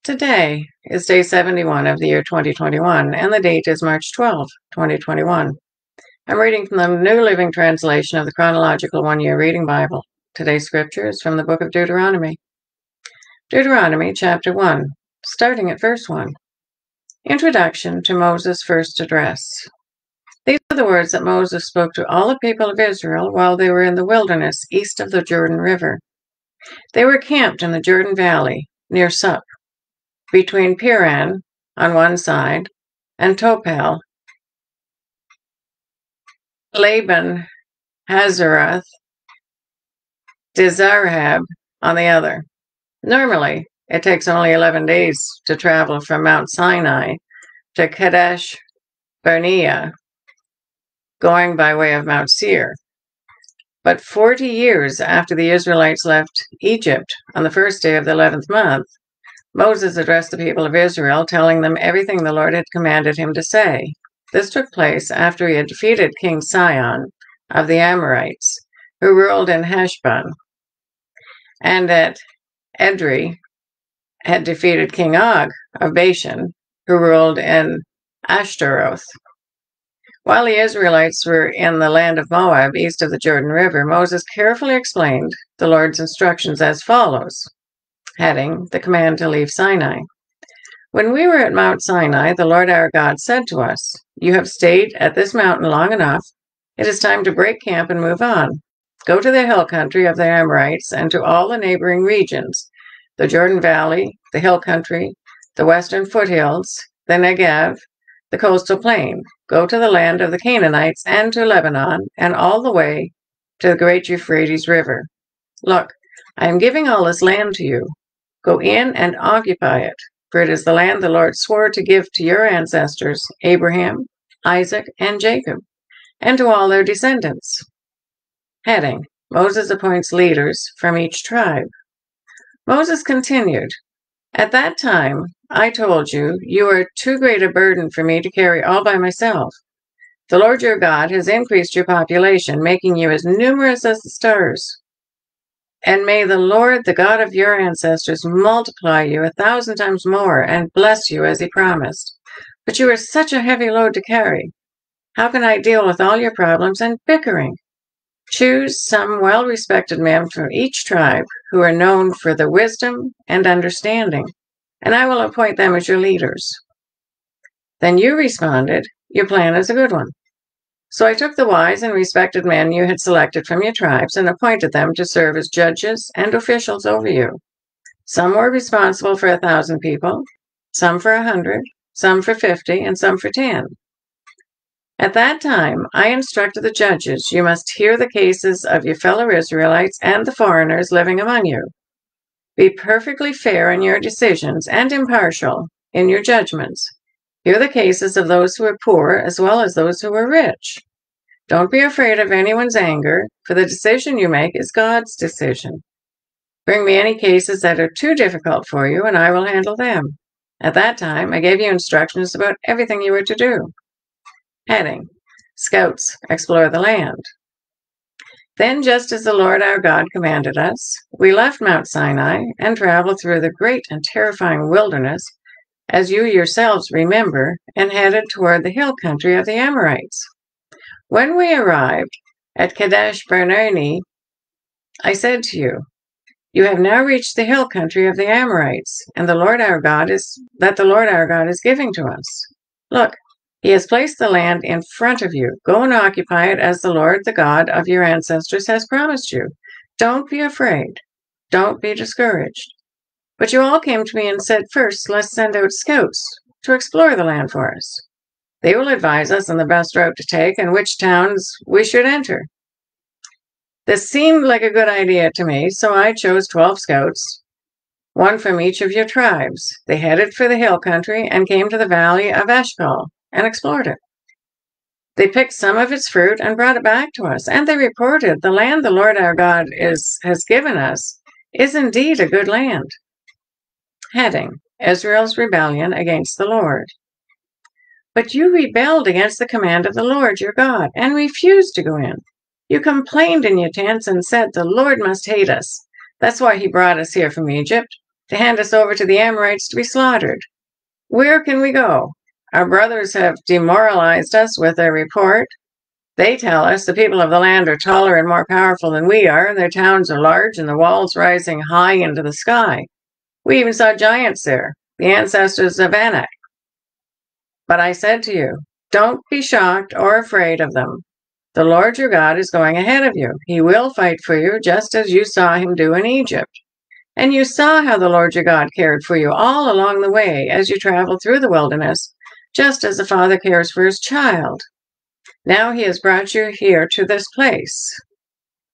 Today is day 71 of the year 2021, and the date is March 12, 2021. I'm reading from the New Living Translation of the Chronological One-Year Reading Bible. Today's scripture is from the book of Deuteronomy. Deuteronomy chapter 1, starting at verse 1. Introduction to Moses' first address. These are the words that Moses spoke to all the people of Israel while they were in the wilderness east of the Jordan River. They were camped in the Jordan Valley, near Sup, between Piran on one side and Topel, Laban, Hazarath, Dizarhab on the other. Normally, it takes only 11 days to travel from Mount Sinai to Kadesh Barnea, going by way of Mount Seir. But 40 years after the Israelites left Egypt on the first day of the 11th month, Moses addressed the people of Israel, telling them everything the Lord had commanded him to say. This took place after he had defeated King Sihon of the Amorites, who ruled in Heshbon, and at Edrei had defeated King Og of Bashan, who ruled in Ashtaroth. While the Israelites were in the land of Moab, east of the Jordan River, Moses carefully explained the Lord's instructions as follows. Heading, the command to leave Sinai. When we were at Mount Sinai, the Lord our God said to us, "You have stayed at this mountain long enough. It is time to break camp and move on. Go to the hill country of the Amorites and to all the neighboring regions, the Jordan Valley, the hill country, the western foothills, the Negev, the coastal plain. Go to the land of the Canaanites and to Lebanon and all the way to the great Euphrates River. Look, I am giving all this land to you. Go in and occupy it, for it is the land the Lord swore to give to your ancestors, Abraham, Isaac, and Jacob, and to all their descendants." Heading, Moses appoints leaders from each tribe. Moses continued, "At that time, I told you, you are too great a burden for me to carry all by myself. The Lord your God has increased your population, making you as numerous as the stars. And may the Lord, the God of your ancestors, multiply you 1,000 times more and bless you as he promised. But you are such a heavy load to carry. How can I deal with all your problems and bickering? Choose some well-respected men from each tribe who are known for their wisdom and understanding, and I will appoint them as your leaders." Then you responded, "Your plan is a good one." So I took the wise and respected men you had selected from your tribes and appointed them to serve as judges and officials over you. Some were responsible for 1,000 people, some for 100, some for 50, and some for 10. At that time, I instructed the judges, "You must hear the cases of your fellow Israelites and the foreigners living among you. Be perfectly fair in your decisions and impartial in your judgments. Hear the cases of those who are poor as well as those who are rich. Don't be afraid of anyone's anger, for the decision you make is God's decision. Bring me any cases that are too difficult for you, and I will handle them." At that time, I gave you instructions about everything you were to do. Heading, Scouts explore the land. Then, just as the Lord our God commanded us, we left Mount Sinai and traveled through the great and terrifying wilderness, as you yourselves remember, and headed toward the hill country of the Amorites. When we arrived at Kadesh Barnea, I said to you, "You have now reached the hill country of the Amorites, and the Lord our God is giving to us. Look, he has placed the land in front of you. Go and occupy it as the Lord, the God of your ancestors, has promised you. Don't be afraid. Don't be discouraged. But you all came to me and said, 'First, let's send out scouts to explore the land for us. They will advise us on the best route to take and which towns we should enter.' This seemed like a good idea to me, so I chose 12 scouts, one from each of your tribes. They headed for the hill country and came to the valley of Eshcol and explored it. They picked some of its fruit and brought it back to us, and they reported, 'The land the Lord our God has given us is indeed a good land.'" Heading, Israel's rebellion against the Lord. "But you rebelled against the command of the Lord your God and refused to go in. You complained in your tents and said, 'The Lord must hate us. That's why he brought us here from Egypt. to hand us over to the Amorites to be slaughtered. Where can we go? Our brothers have demoralized us with their report. They tell us the people of the land are taller and more powerful than we are, and their towns are large and the walls rising high into the sky. We even saw giants there, the ancestors of Anak. But I said to you, don't be shocked or afraid of them. The Lord your God is going ahead of you. He will fight for you, just as you saw him do in Egypt. And you saw how the Lord your God cared for you all along the way as you traveled through the wilderness, just as a father cares for his child. Now he has brought you here to this place.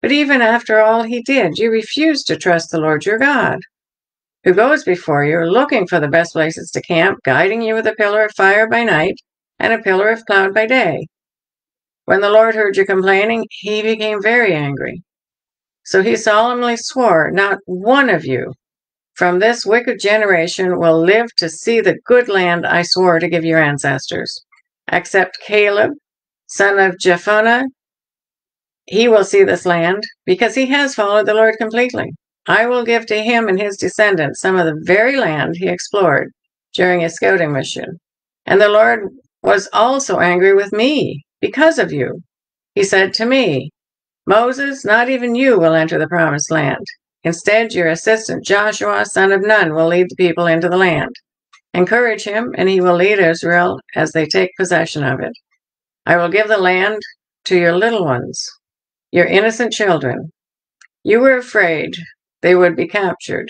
But even after all he did, you refused to trust the Lord your God, who goes before you, looking for the best places to camp, guiding you with a pillar of fire by night and a pillar of cloud by day. When the Lord heard you complaining, he became very angry. So he solemnly swore, not one of you from this wicked generation will live to see the good land I swore to give your ancestors, except Caleb, son of Jephunneh. He will see this land, because he has followed the Lord completely. I will give to him and his descendants some of the very land he explored during his scouting mission. And the Lord was also angry with me because of you. He said to me, Moses, not even you will enter the promised land. Instead, your assistant Joshua, son of Nun, will lead the people into the land. Encourage him, and he will lead Israel as they take possession of it. I will give the land to your little ones, your innocent children. You were afraid they would be captured,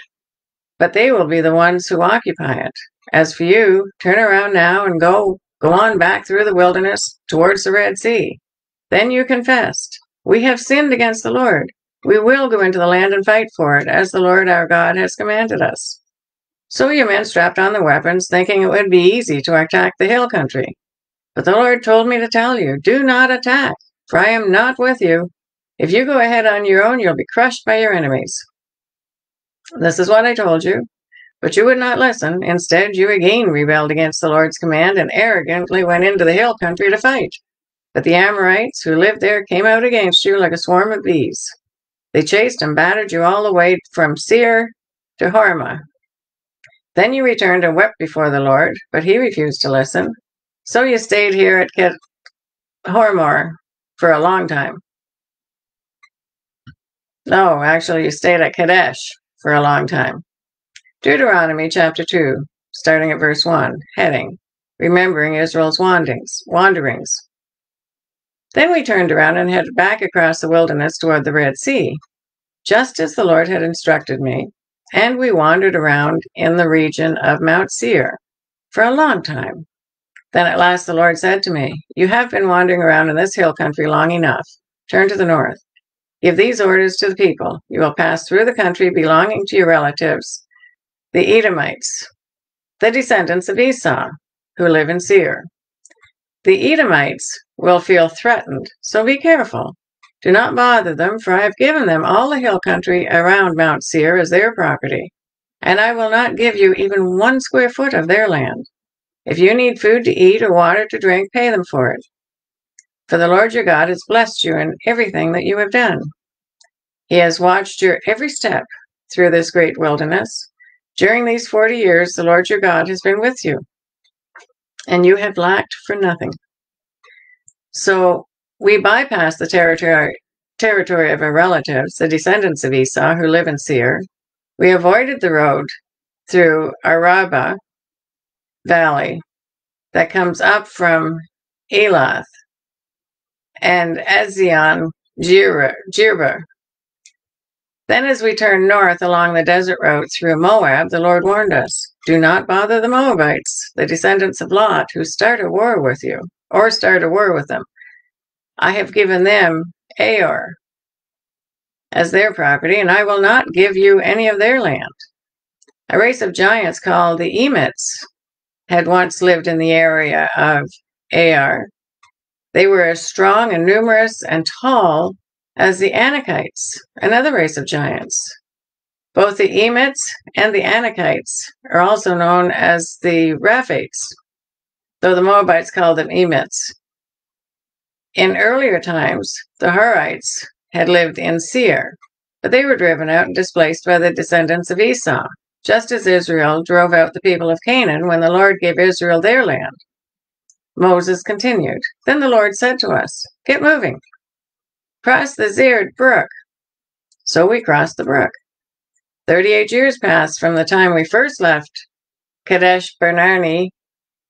but they will be the ones who occupy it. As for you, turn around now and go on back through the wilderness towards the Red Sea. Then you confessed, we have sinned against the Lord. We will go into the land and fight for it, as the Lord our God has commanded us. So your men strapped on their weapons, thinking it would be easy to attack the hill country. But the Lord told me to tell you, do not attack, for I am not with you. If you go ahead on your own, you'll be crushed by your enemies. This is what I told you, but you would not listen. Instead, you again rebelled against the Lord's command and arrogantly went into the hill country to fight. But the Amorites who lived there came out against you like a swarm of bees. They chased and battered you all the way from Seir to Hormah. Then you returned and wept before the Lord, but he refused to listen. So you stayed here at Hormah for a long time. No, actually, you stayed at Kadesh for a long time. Deuteronomy chapter 2, starting at verse 1, heading, Remembering Israel's wanderings. Then we turned around and headed back across the wilderness toward the Red Sea, just as the Lord had instructed me, and we wandered around in the region of Mount Seir for a long time. Then at last the Lord said to me, You have been wandering around in this hill country long enough. Turn to the north. Give these orders to the people. You will pass through the country belonging to your relatives, the Edomites, the descendants of Esau, who live in Seir. The Edomites will feel threatened, so be careful. Do not bother them, for I have given them all the hill country around Mount Seir as their property, and I will not give you even 1 square foot of their land. If you need food to eat or water to drink, pay them for it. For the Lord your God has blessed you in everything that you have done. He has watched your every step through this great wilderness. During these 40 years, the Lord your God has been with you, and you have lacked for nothing. So we bypassed the territory of our relatives, the descendants of Esau, who live in Seir. We avoided the road through Arabah Valley that comes up from Elath and Ezion Jirba. Then as we turned north along the desert route through Moab, the Lord warned us, Do not bother the Moabites, the descendants of Lot, who start a war with you, or start a war with them. I have given them Aor as their property, and I will not give you any of their land. A race of giants called the Emits had once lived in the area of Ar. They were as strong and numerous and tall as the Anakites, another race of giants. Both the Emits and the Anakites are also known as the Raphites, though the Moabites called them Emits. In earlier times, the Horites had lived in Seir, but they were driven out and displaced by the descendants of Esau. just as Israel drove out the people of Canaan when the Lord gave Israel their land. Moses continued, Then the Lord said to us, Get moving. Cross the Zered brook. So we crossed the brook. 38 years passed from the time we first left Kadesh Barnea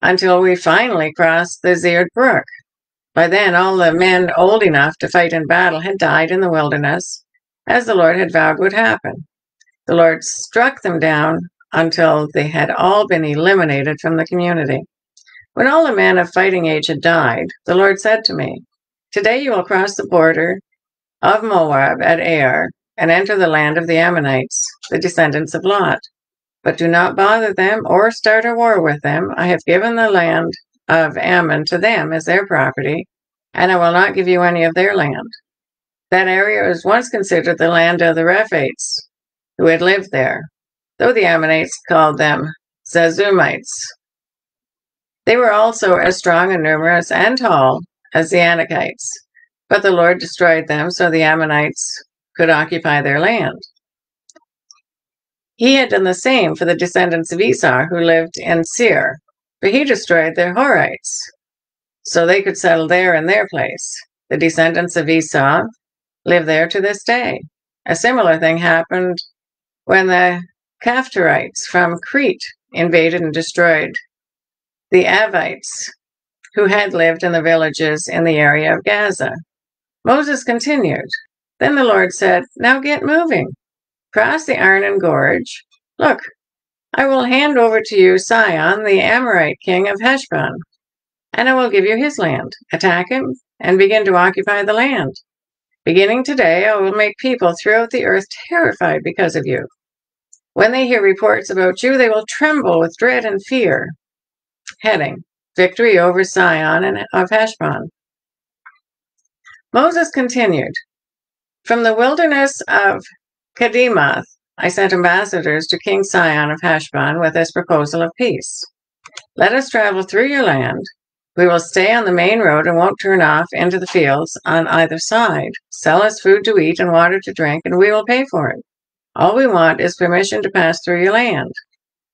until we finally crossed the Zered brook. By then, all the men old enough to fight in battle had died in the wilderness, as the Lord had vowed would happen. The Lord struck them down until they had all been eliminated from the community. When all the men of fighting age had died, the Lord said to me, Today you will cross the border of Moab at Ar and enter the land of the Ammonites, the descendants of Lot. But do not bother them or start a war with them. I have given the land of Ammon to them as their property, and I will not give you any of their land. That area was once considered the land of the Rephites, who had lived there, though the Ammonites called them Zazumites. They were also as strong and numerous and tall as the Anakites, but the Lord destroyed them so the Ammonites could occupy their land. He had done the same for the descendants of Esau who lived in Seir, for he destroyed the Horites, so they could settle there in their place. The descendants of Esau live there to this day. A similar thing happened when the Caphtorites from Crete invaded and destroyed the Avites, who had lived in the villages in the area of Gaza. Moses continued, Then the Lord said, Now get moving. Cross the Arnon Gorge. Look, I will hand over to you Sihon, the Amorite king of Heshbon, and I will give you his land. Attack him and begin to occupy the land. Beginning today, I will make people throughout the earth terrified because of you. When they hear reports about you, they will tremble with dread and fear. Heading: Victory over Sihon of Heshbon. Moses continued, From the wilderness of Kedemoth, I sent ambassadors to King Sihon of Heshbon with this proposal of peace. Let us travel through your land. We will stay on the main road and won't turn off into the fields on either side. Sell us food to eat and water to drink, and we will pay for it. All we want is permission to pass through your land.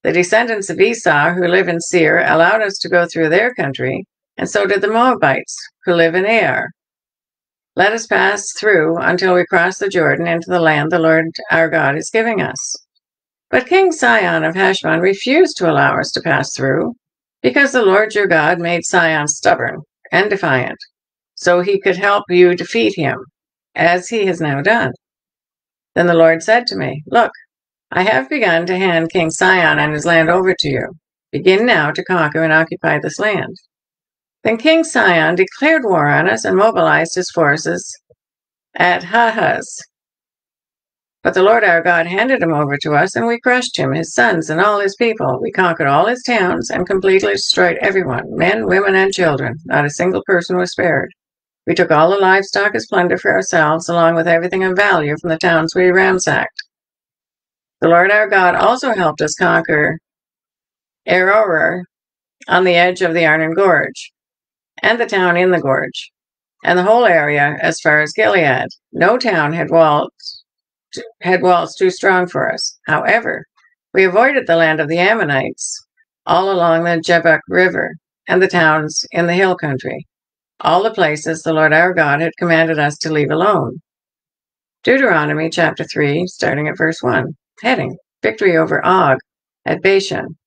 The descendants of Esau who live in Seir allowed us to go through their country, and so did the Moabites who live in Ar. Let us pass through until we cross the Jordan into the land the Lord our God is giving us. But King Sihon of Heshbon refused to allow us to pass through, because the Lord your God made Sihon stubborn and defiant, so he could help you defeat him, as he has now done. Then the Lord said to me, Look, I have begun to hand King Sihon and his land over to you. Begin now to conquer and occupy this land. Then King Sihon declared war on us and mobilized his forces at Hahaz. But the Lord our God handed him over to us, and we crushed him, his sons, and all his people. We conquered all his towns and completely destroyed everyone, men, women, and children. Not a single person was spared. We took all the livestock as plunder for ourselves, along with everything of value from the towns we ransacked. The Lord our God also helped us conquer Aroer on the edge of the Arnon Gorge, and the town in the gorge, and the whole area as far as Gilead. No town had walls too strong for us. However, we avoided the land of the Ammonites, all along the Jabbok River, and the towns in the hill country, all the places the Lord our God had commanded us to leave alone. Deuteronomy chapter 3, starting at verse 1. Heading: Victory over Og at Bashan.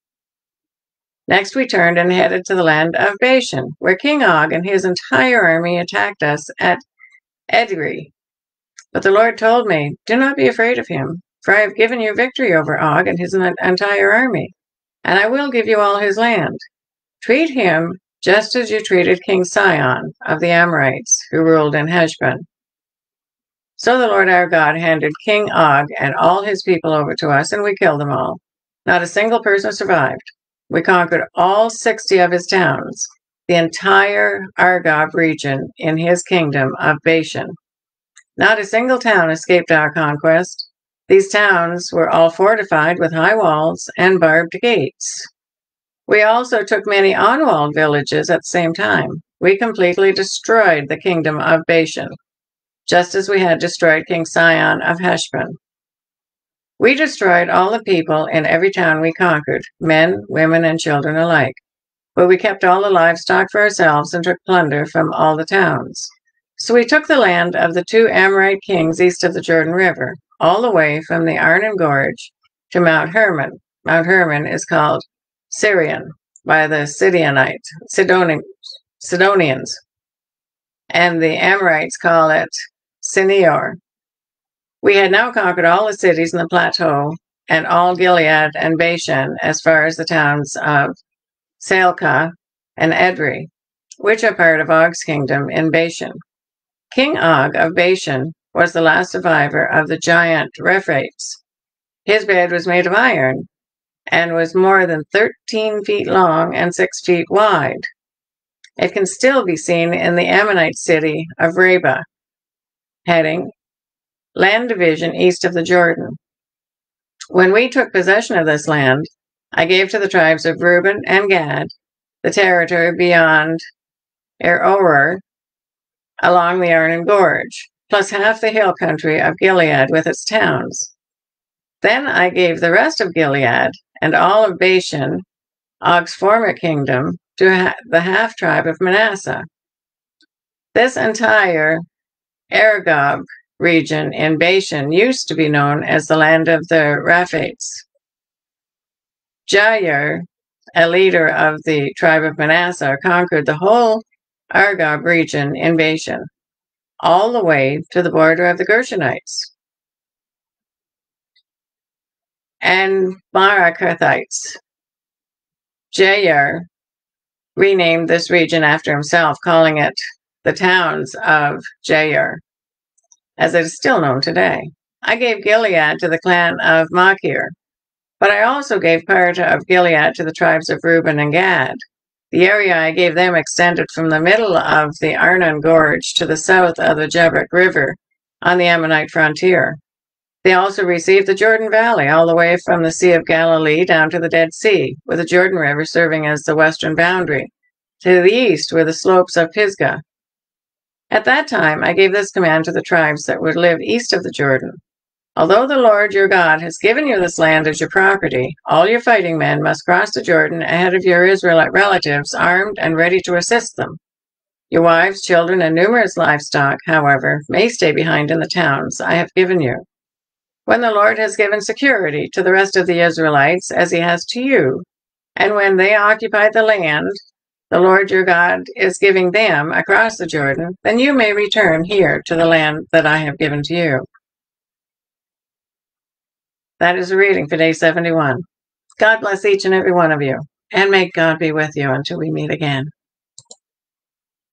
Next we turned and headed to the land of Bashan, where King Og and his entire army attacked us at Edrei. But the Lord told me, Do not be afraid of him, for I have given you victory over Og and his entire army, and I will give you all his land. Treat him just as you treated King Sihon of the Amorites, who ruled in Heshbon. So the Lord our God handed King Og and all his people over to us, and we killed them all. Not a single person survived. We conquered all 60 of his towns, the entire Argob region in his kingdom of Bashan. Not a single town escaped our conquest. These towns were all fortified with high walls and barbed gates. We also took many unwalled villages at the same time. We completely destroyed the kingdom of Bashan, just as we had destroyed King Sihon of Heshbon. We destroyed all the people in every town we conquered, men, women, and children alike. But we kept all the livestock for ourselves and took plunder from all the towns. So we took the land of the 2 Amorite kings east of the Jordan River, all the way from the Arnon Gorge to Mount Hermon. Mount Hermon is called Syrian by the Sidonians, and the Amorites call it Senior. We had now conquered all the cities in the plateau and all Gilead and Bashan as far as the towns of Salcah and Edrei, which are part of Og's kingdom in Bashan. King Og of Bashan was the last survivor of the giant Rephaites. His bed was made of iron and was more than 13 feet long and 6 feet wide. It can still be seen in the Ammonite city of Reba, heading land division east of the Jordan. When we took possession of this land, I gave to the tribes of Reuben and Gad the territory beyond Aroer along the Arnon Gorge, plus half the hill country of Gilead with its towns. Then I gave the rest of Gilead and all of Bashan, Og's former kingdom, to the half-tribe of Manasseh. This entire Argob region in Bashan used to be known as the land of the Rephaites. Jair, a leader of the tribe of Manasseh, conquered the whole Argob region in Bashan, all the way to the border of the Gershonites and Marakathites. Jair renamed this region after himself, calling it the towns of Jair, as it is still known today. I gave Gilead to the clan of Machir, but I also gave part of Gilead to the tribes of Reuben and Gad. The area I gave them extended from the middle of the Arnon Gorge to the south of the Jabbok River on the Ammonite frontier. They also received the Jordan Valley all the way from the Sea of Galilee down to the Dead Sea, with the Jordan River serving as the western boundary. To the east were the slopes of Pisgah. At that time, I gave this command to the tribes that would live east of the Jordan. Although the Lord your God has given you this land as your property, all your fighting men must cross the Jordan ahead of your Israelite relatives, armed and ready to assist them. Your wives, children, and numerous livestock, however, may stay behind in the towns I have given you. When the Lord has given security to the rest of the Israelites, as he has to you, and when they occupy the land the Lord your God is giving them across the Jordan, then you may return here to the land that I have given to you. That is a reading for day 71. God bless each and every one of you, and may God be with you until we meet again.